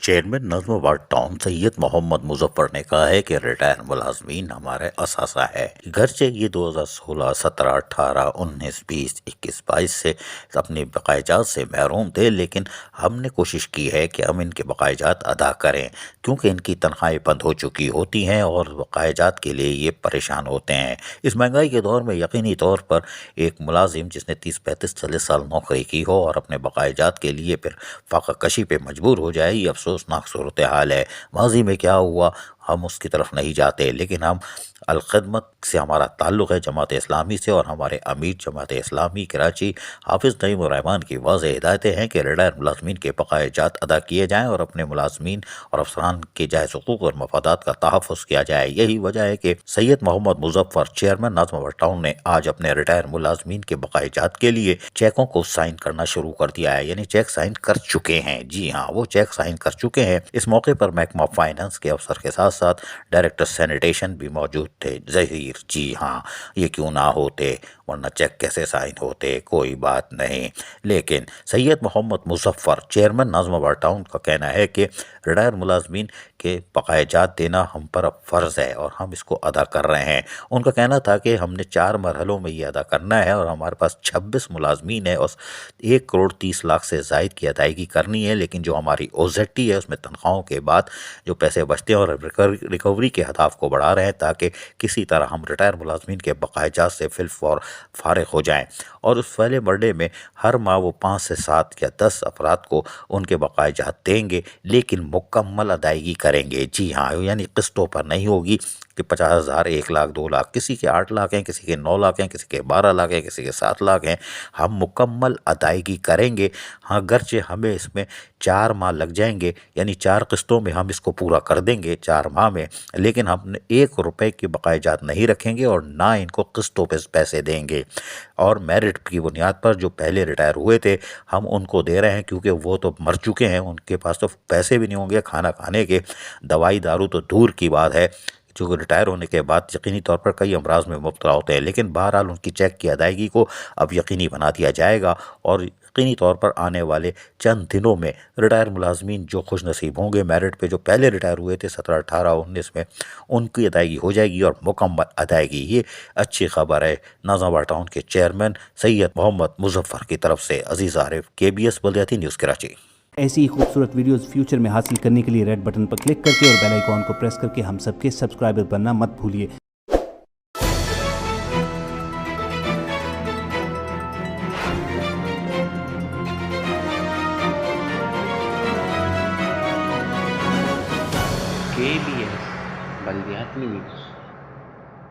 Chairman نظم آباد town سید محمد مظفر نے کہا ہے کہ ریٹائر ملازمین ہمارے اثاثہ ہے، گرچہ یہ 2016، 17، 18، 19، 20، 21، 22 سے اپنے بقایا جات سے محروم تھے، لیکن ہم نے کوشش کی ہے کہ ہم ان کے بقایا جات ادا کریں، کیونکہ ان کی تنخواہیں بند ہو چکی ہوتی ہیں اور بقایا جات کے لیے یہ پریشان ہوتے ہیں۔ اس مہنگائی کے دور میں یقینی طور پر ایک ملازم جس نے 30، 35، 40 سال نوکری کی ہو اور اپنے بقایا جات کے لیے پھر فاقہ کشی پہ مجبور ہو جائے، یہ افسوسناک صورتحال ہے۔ ماضی میں کیا ہوا ہم اس کی طرف نہیں جاتے، لیکن ہم الخدمت سے ہمارا تعلق ہے، جماعت اسلامی سے، اور ہمارے امیر جماعت اسلامی کراچی حافظ نعیم الرحمن کی واضح ہدایتیں ہیں کہ ریٹائر ملازمین کے بقایا جات ادا کیے جائیں اور اپنے ملازمین اور افسران کے جائز حقوق اور مفادات کا تحفظ کیا جائے۔ یہی وجہ ہے کہ سید محمد مظفر چیئرمین نظم آباد ٹاؤن نے آج اپنے ریٹائر ملازمین کے بقایا جات کے لیے چیکوں کو سائن کرنا شروع کر دیا ہے، یعنی چیک سائن کر چکے ہیں۔ جی ہاں، وہ چیک سائن کر چکے ہیں۔ اس موقع پر محکمہ فائنانس کے افسر کے ساتھ ساتھ ڈائریکٹر سینیٹیشن بھی موجود تھے۔ ظہیر، جی ہاں، یہ کیوں نہ ہوتے، ورنہ چیک کیسے سائن ہوتے، کوئی بات نہیں۔ لیکن سید محمد مظفر چیئرمین نظم آباد ٹاؤن کا کہنا ہے کہ ریٹائر ملازمین کے بقایا جات دینا ہم پر اب فرض ہے اور ہم اس کو ادا کر رہے ہیں۔ ان کا کہنا تھا کہ ہم نے 4 مرحلوں میں یہ ادا کرنا ہے اور ہمارے پاس 26 ملازمین ہیں اور 1,30,00,000 سے زائد کی ادائیگی کرنی ہے، لیکن جو ہماری OZT ہے اس میں تنخواہوں کے بعد جو پیسے بچتے ہیں اور ریکوری کے اہداف کو بڑھا رہے ہیں تاکہ کسی طرح ہم ریٹائر ملازمین کے بقایا جات سے فی الفور فارغ ہو جائیں، اور اس پہلے مرحلے میں ہر ماہ وہ 5 سے 7 یا 10 افراد کو ان کے بقایا جات دیں گے، لیکن مکمل ادائیگی کریں گے۔ جی ہاں، یعنی قسطوں پر نہیں ہوگی کہ 50,000، 1,00,000، 2,00,000، کسی کے 8 لاکھ ہیں، کسی کے 9 لاکھ ہیں، کسی کے 12 لاکھ ہیں، کسی کے 7 لاکھ ہیں، ہم مکمل ادائیگی کریں گے۔ ہاں، گرچہ ہمیں اس میں 4 ماہ لگ جائیں گے، یعنی 4 قسطوں میں ہم اس کو پورا کر دیں گے 4 ماہ میں، لیکن ہم نے 1 روپے کے بقایا جات نہیں رکھیں گے اور نہ ان کو قسطوں پہ پیسے دیں گے، اور میرٹ کی بنیاد پر جو پہلے ریٹائر ہوئے تھے ہم ان کو دے رہے ہیں، کیونکہ وہ تو مر چکے ہیں، ان کے پاس تو پیسے بھی نہیں ہوں گے کھانا کھانے کے، دوائی دارو تو دور کی بات ہے، جو ریٹائر ہونے کے بعد یقینی طور پر کئی امراض میں مبتلا ہوتے ہیں۔ لیکن بہرحال ان کی چیک کی ادائیگی کو اب یقینی بنا دیا جائے گا، اور یقینی طور پر آنے والے چند دنوں میں ریٹائر ملازمین جو خوش نصیب ہوں گے میرٹ پہ، جو پہلے ریٹائر ہوئے تھے 17، 18، 19 میں، ان کی ادائیگی ہو جائے گی اور مکمل ادائیگی۔ یہ اچھی خبر ہے نظم آباد ٹاؤن کے چیئرمین سید محمد مظفر کی طرف سے۔ عزیز عارف، KBS بلدیاتی نیوز کراچی۔ ایسی ہی خوبصورت ویڈیوز فیوچر میں حاصل کرنے کے لیے ریڈ بٹن پر کلک کر کے اور بیل آئیکن کو پریس کر کے ہم سب کے سبسکرائبر بننا مت بھولیے۔ KBS بلدیاتی نیوز۔